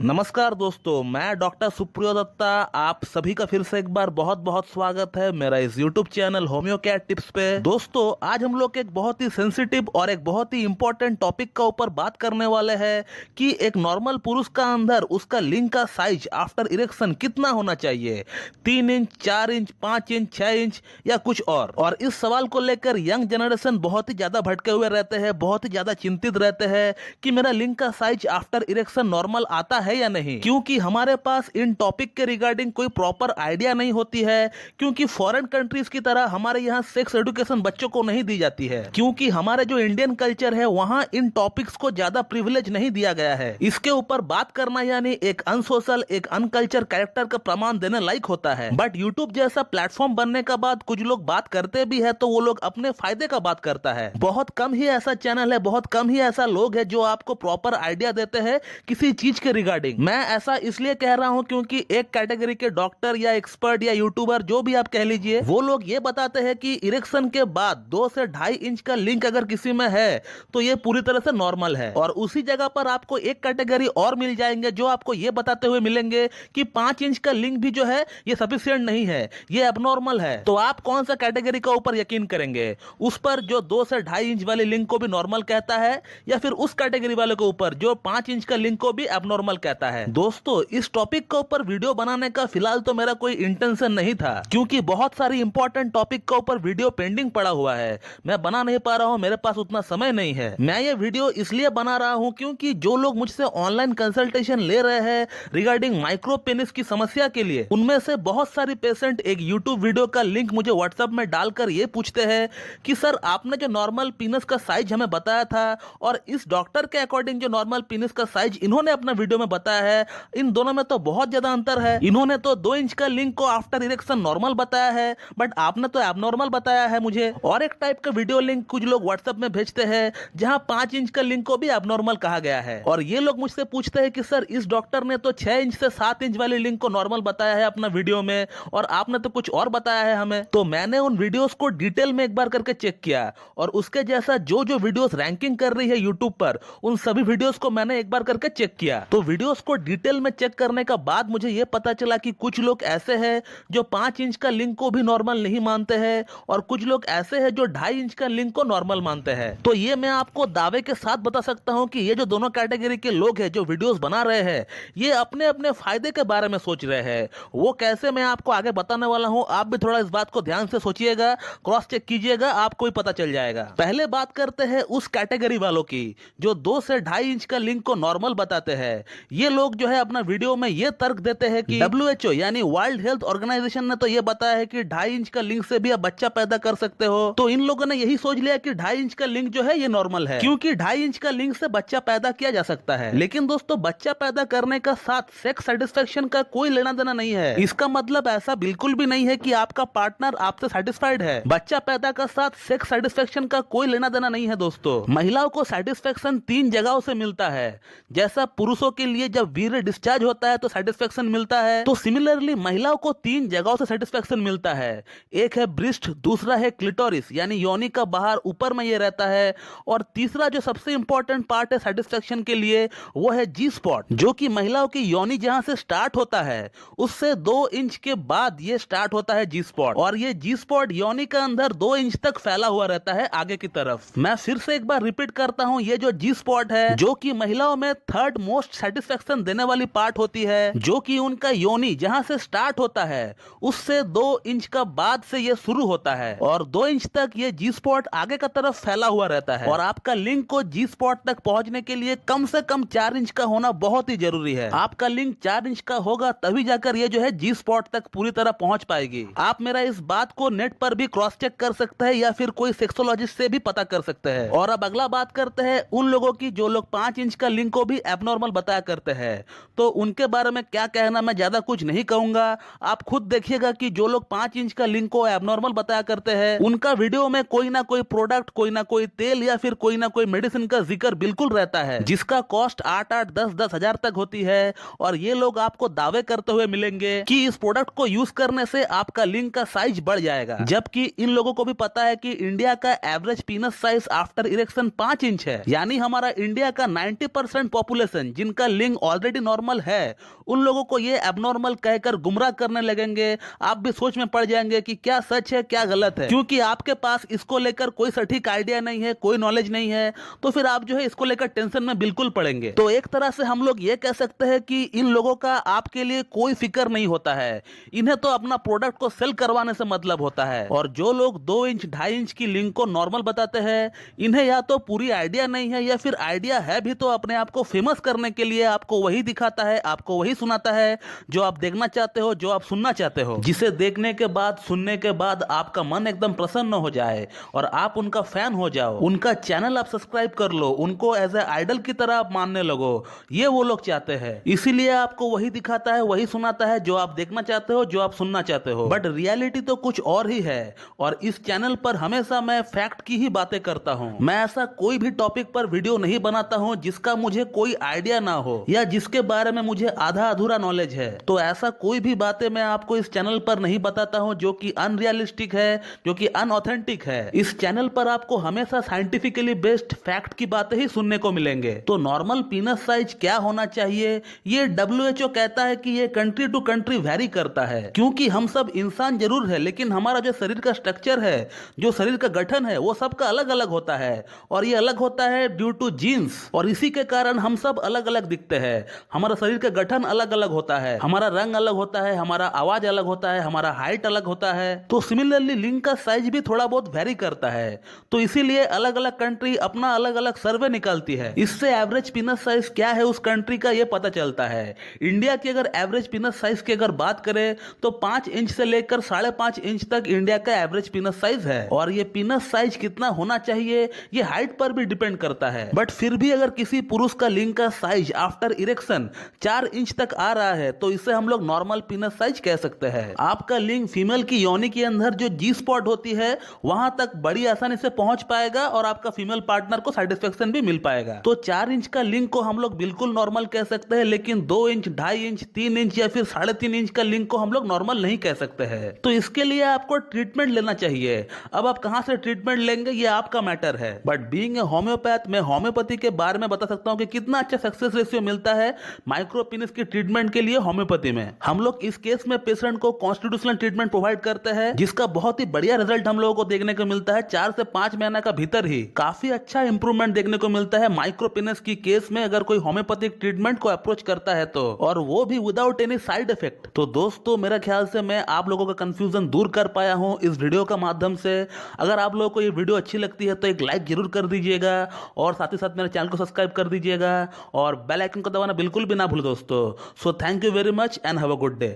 नमस्कार दोस्तों, मैं डॉक्टर सुप्रियो दत्ता। आप सभी का फिर से एक बार बहुत बहुत स्वागत है मेरा इस YouTube channel homeo care tips पे। दोस्तों, आज हम लोग एक बहुत ही सेंसिटिव और एक बहुत ही इंपॉर्टेंट टॉपिक का ऊपर बात करने वाले हैं कि एक नॉर्मल पुरुष का अंदर उसका लिंग का साइज आफ्टर इरेक्शन कितना होना चाहिए, 3 इंच, 4 इंच, 5 इंच, 6 इंच या कुछ और इस सवाल को लेकर यंग जनरेशन बहुत ही ज्यादा भटके हुए रहते हैं, बहुत ही ज्यादा चिंतित रहते हैं कि मेरा लिंग का साइज आफ्टर इरेक्शन नॉर्मल आता है या नहीं, क्योंकि हमारे पास इन टॉपिक के रिगार्डिंग कोई प्रॉपर आइडिया नहीं होती है। क्योंकि फॉरेन कंट्रीज की तरह हमारे यहाँ सेक्स एजुकेशन बच्चों को नहीं दी जाती है, क्योंकि हमारे जो इंडियन कल्चर है वहाँ इन टॉपिक्स को ज्यादा प्रिविलेज नहीं दिया गया है। इसके ऊपर बात करना यानी एक अनसोशल, एक अनकल्चर कैरेक्टर का प्रमाण देने लायक होता है। बट यूट्यूब जैसा प्लेटफॉर्म बनने का बाद कुछ लोग बात करते भी है तो वो लोग अपने फायदे का बात करता है। बहुत कम ही ऐसा चैनल है, बहुत कम ही ऐसा लोग है जो आपको प्रॉपर आइडिया देते हैं किसी चीज के रिगार्डिंग। मैं ऐसा इसलिए कह रहा हूं क्योंकि एक कैटेगरी के डॉक्टर या एक्सपर्ट या यूट्यूबर जो भी आप कह लीजिए, वो लोग ये बताते हैं कि इरेक्शन के बाद 2 से 2.5 इंच का लिंक अगर किसी में है तो ये पूरी तरह से नॉर्मल है। और उसी जगह पर आपको एक कैटेगरी और मिल जाएंगे जो आपको ये बताते हुए मिलेंगे कि 5 इंच का लिंक भी जो है ये सफिशिएंट नहीं है, ये एबनॉर्मल है। तो आप कौन सा कैटेगरी का ऊपर यकीन करेंगे, उस पर जो 2 से 2.5 इंच वाले लिंक को भी नॉर्मल कहता है या फिर उस कैटेगरी वाले के ऊपर जो 5 इंच का लिंक को भी एबनॉर्मल कहता है? दोस्तों, इस टॉपिक के ऊपर वीडियो बनाने का फिलहाल तो मेरा कोई इंटेंशन नहीं था, क्योंकि बहुत सारी इंपॉर्टेंट टॉपिक के ऊपर वीडियो पेंडिंग पड़ा हुआ है, मैं बना नहीं पा रहा हूं, मेरे पास उतना समय नहीं है। मैं ये वीडियो इसलिए बना रहा हूं क्योंकि जो लोग मुझसे ऑनलाइन कंसल्टेशन ले रहे हैं रिगार्डिंग माइक्रो पेनिस की समस्या के लिए, उनमें से बहुत सारी पेशेंट एक यूट्यूब वीडियो का लिंक मुझे व्हाट्सएप में डालकर ये पूछते हैं कि सर, आपने जो नॉर्मल पीनस का साइज हमें बताया था और इस डॉक्टर के अकॉर्डिंग जो नॉर्मल पीनस का साइज इन्होंने अपना वीडियो में बताया है, इन दोनों में तो बहुत ज्यादा अंतर है। इन्होंने तो 2 इंच का लिंक को आफ्टर इरेक्शन नॉर्मल बताया है, बट आपने तो एबनॉर्मल बताया है मुझे। और एक टाइप का वीडियो लिंक कुछ लोग व्हाट्सएप में भेजते हैं जहां 5 इंच का लिंक को भी एबनॉर्मल कहा गया है। और ये लोग मुझसे पूछते हैं कि सर, इस डॉक्टर ने तो 6 इंच से 7 इंच वाले लिंक को नॉर्मल बताया है अपना वीडियो में और आपने तो कुछ और बताया है हमें। तो मैंने उन वीडियोस को डिटेल में एक बार करके चेक किया और उसके जैसा जो जो वीडियोस रैंकिंग कर रही है यूट्यूब पर, उन सभी वीडियोस को मैंने एक बार करके चेक किया। तो वीडियोस को डिटेल में चेक करने का बाद मुझे यह पता चला कि कुछ लोग ऐसे हैं जो 5 इंच का लिंक को भी नॉर्मल नहीं मानते हैं और कुछ लोग ऐसे हैं जो 2.5 इंच का लिंक को नॉर्मल मानते हैं। तो ये मैं आपको दावे के साथ बता सकता हूं कि ये जो दोनों कैटेगरी के लोग हैं जो वीडियोस बना रहे हैं, ये अपने अपने फायदे के बारे में सोच रहे हैं। वो कैसे, मैं आपको आगे बताने वाला हूं, आप भी थोड़ा इस बात को ध्यान से सोचिएगा, क्रॉस चेक कीजिएगा, आपको भी पता चल जाएगा। पहले बात करते हैं उस कैटेगरी वालों की जो 2 से 2.5 इंच का लिंक को नॉर्मल बताते हैं। ये लोग जो है अपना वीडियो में ये तर्क देते हैं कि WHO यानी वर्ल्ड हेल्थ ऑर्गेनाइजेशन ने तो ये बताया है कि 2.5 इंच का लिंक से भी आप बच्चा पैदा कर सकते हो, तो इन लोगों ने यही सोच लिया कि 2.5 इंच का लिंक जो है ये नॉर्मल है, क्योंकि 2.5 इंच का लिंक से बच्चा पैदा किया जा सकता है। लेकिन दोस्तों, बच्चा पैदा करने का साथ सेक्स सेटिस्फेक्शन का कोई लेना देना नहीं है। इसका मतलब ऐसा बिल्कुल भी नहीं है कि आपका पार्टनर आपसे सेटिस्फाइड है। बच्चा पैदा का साथ सेक्स सेटिस्फेक्शन का कोई लेना देना नहीं है दोस्तों। महिलाओं को सेटिस्फेक्शन 3 जगहों से मिलता है। जैसा पुरुषों के लिए जब वीर्य डिस्चार्ज होता है तो सेटिस्फेक्शन मिलता है, तो सिमिलरली महिलाओं को 3 जगहों से सेटिस्फेक्शन मिलता है। एक है ब्रिस्ट, दूसरा है क्लिटोरिस यानी योनि का बाहर ऊपर में ये रहता है, और तीसरा जो सबसे इंपॉर्टेंट पार्ट है सेटिस्फेक्शन के लिए वो है जी स्पॉट, जो कि महिलाओं की योनि जहां से स्टार्ट होता है उससे 2 इंच के बाद ये स्टार्ट होता है जी स्पॉट, और ये जी स्पॉट योनि के अंदर 2 इंच तक फैला हुआ रहता है आगे की तरफ। मैं फिर से एक बार रिपीट करता हूं, ये जो जी स्पॉट है जो कि महिलाओं में 3rd मोस्ट सेटिस्फेक्शन देने वाली पार्ट होती है, जो कि उनका योनि जहां से स्टार्ट होता है उससे 2 इंच का बाद से ये शुरू होता है, और 2 इंच तक ये जी स्पॉट आगे का तरफ फैला हुआ रहता है। और आपका लिंक को जी स्पॉट तक पहुंचने के लिए कम से कम 4 इंच का होना बहुत ही जरूरी है। आपका लिंक 4 इंच का होगा तभी जाकर ये जो है जी स्पॉट तक पूरी तरह पहुंच पाएगी। आप मेरा इस बात को नेट पर भी क्रॉस चेक कर सकते हैं या फिर कोई सेक्सोलॉजिस्ट से भी पता कर सकते हैं। और अब अगला बात करते हैं उन लोगों की जो लोग 5 इंच का लिंक को भी एबनॉर्मल बताया करते हैं। तो उनके बारे में क्या कहना, मैं ज्यादा कुछ नहीं कहूंगा, आप खुद देखिएगा कि जो लोग 5 इंच का लिंक को एबनॉर्मल बताया करते हैं उनका वीडियो में कोई ना कोई प्रोडक्ट, कोई ना कोई तेल या फिर कोई ना कोई मेडिसिन का जिक्र बिल्कुल रहता है, जिसका कॉस्ट 8-8, 10-10 हजार तक होती है। और ये लोग आपको दावे करते हुए मिलेंगे कि इस प्रोडक्ट को यूज करने से आपका लिंक का साइज बढ़ जाएगा, जबकि इन लोगों को भी पता है कि इंडिया का average पीनस size after erection 5 inch है। यानी हमारा इंडिया का 90% पॉपुलेशन जिनका लिंक फीलिंग ऑलरेडी नॉर्मल है उन लोगों को ये एबनॉर्मल कहकर गुमराह करने लगेंगे। आप भी सोच में पड़ जाएंगे कि क्या सच है क्या गलत है, क्योंकि आपके पास इसको लेकर कोई सटीक आइडिया नहीं है, कोई नॉलेज नहीं है, तो फिर आप जो है इसको लेकर टेंशन में बिल्कुल पड़ेंगे। तो एक तरह से हम लोग ये कह सकते हैं कि इन लोगों का आपके लिए कोई फिक्र नहीं होता है, इन्हें तो अपना प्रोडक्ट को सेल करवाने से मतलब होता है। और जो लोग 2 इंच 2.5 इंच की लिंक को नॉर्मल बताते हैं, इन्हें या तो पूरी आइडिया नहीं है या फिर आइडिया है भी तो अपने आप को फेमस करने के लिए आपको वही दिखाता है, आपको वही सुनाता है जो आप देखना चाहते हो, जो आप सुनना चाहते हो, जिसे देखने के बाद सुनने के बाद आपका मन एकदम प्रसन्न हो जाए और आप उनका फैन हो जाओ, उनका चैनल आप सब्सक्राइब कर लो, उनको एज ए आइडल की तरह आप मानने लगो। ये वो लोग चाहते हैं, इसीलिए आपको वही दिखाता है, वही सुनाता है जो आप देखना चाहते हो, जो आप सुनना चाहते हो। बट रियलिटी तो कुछ और ही है और इस चैनल पर हमेशा मैं फैक्ट की ही बातें करता हूं। मैं ऐसा कोई भी टॉपिक पर वीडियो नहीं बनाता हूं जिसका मुझे कोई आइडिया ना हो या जिसके बारे में मुझे आधा अधूरा नॉलेज है। तो ऐसा कोई भी बातें मैं आपको इस चैनल पर नहीं बताता हूं जो कि अनरियलिस्टिक है, जो कि अनऑथेंटिक है। इस चैनल पर आपको हमेशा साइंटिफिकली बेस्ड फैक्ट की बातें ही सुनने को मिलेंगे। तो नॉर्मल पीनस साइज क्या होना चाहिए, ये WHO कहता है कि ये कंट्री टू कंट्री वेरी करता है, क्योंकि हम सब इंसान जरूर है लेकिन हमारा जो शरीर का स्ट्रक्चर है, जो शरीर का गठन है, वो सबका अलग अलग होता है और ये अलग होता है ड्यू टू जीन्स। और इसी के कारण हम सब अलग अलग दिखते हैं। हमारा शरीर का गठन अलग अलग होता है, हमारा रंग अलग होता है, हमारा आवाज अलग होता है, हमारा हाइट अलग होता है। तो सिमिलरली लिंक का साइज भी थोड़ा बहुत वेरी करता है। तो इसीलिए अलग अलग कंट्री अपना अलग अलग सर्वे निकालती है, इससे एवरेज पीनस साइज क्या है उस कंट्री का ये पता चलता है। इंडिया की अगर एवरेज पीनस साइज की अगर बात करें तो 5 इंच से लेकर 5.5 इंच तक इंडिया का एवरेज पीनस साइज है। और ये पीनस साइज कितना होना चाहिए ये हाइट पर भी डिपेंड करता है। बट फिर भी अगर किसी पुरुष का लिंग का साइज आफ्टर इरेक्शन 4 इंच तक आ रहा है तो इसे हम लोग नॉर्मल पीनस साइज कह सकते हैं। आपका लिंग फीमेल की योनि के अंदर जो जी स्पॉट होती है वहां तक बड़ी आसानी से पहुंच पाएगा और आपका फीमेल पार्टनर को सेटिस्फेक्शन भी मिल पाएगा। तो 4 इंच का लिंग को हम लोग बिल्कुल नॉर्मल कह सकते हैं, लेकिन 2 इंच 2.5 इंच 3 इंच या फिर 3.5 इंच का लिंग को हम लोग नॉर्मल नहीं कह सकते हैं। तो इसके लिए आपको ट्रीटमेंट लेना चाहिए। अब आप कहां से ट्रीटमेंट लेंगे ये आपका मैटर है। बट बीइंग ए होम्योपैथ मैं होम्योपैथी के बारे में बता सकता हूं कि कितना अच्छा सक्सेस रेशियो मिलता है माइक्रो पेनिस की ट्रीटमेंट के लिए होम्योपैथी में। हम लोग इस केस में पेशेंट को कॉन्स्टिट्यूशनल ट्रीटमेंट प्रोवाइड करते हैं, जिसका बहुत ही बढ़िया रिजल्ट हम लोगों को देखने को मिलता है। 4 से 5 महीने का भीतर ही काफी अच्छा इंप्रूवमेंट देखने को मिलता है माइक्रो पेनिस की केस में अगर कोई होम्योपैथिक ट्रीटमेंट को अप्रोच करता है तो, और वो भी विदाउट एनी साइड इफेक्ट। तो दोस्तों मेरा ख्याल से मैं आप लोगों का कंफ्यूजन दूर कर पाया हूं इस वीडियो का माध्यम से। अगर आप लोगों को ये वीडियो अच्छी लगती है तो एक लाइक जरूर कर दीजिएगा और साथ ही साथ मेरे चैनल को सब्सक्राइब कर दीजिएगा और बेल आइकन को दबाना बिल्कुल भी ना भूलो दोस्तों। So thank you very much and have a good day.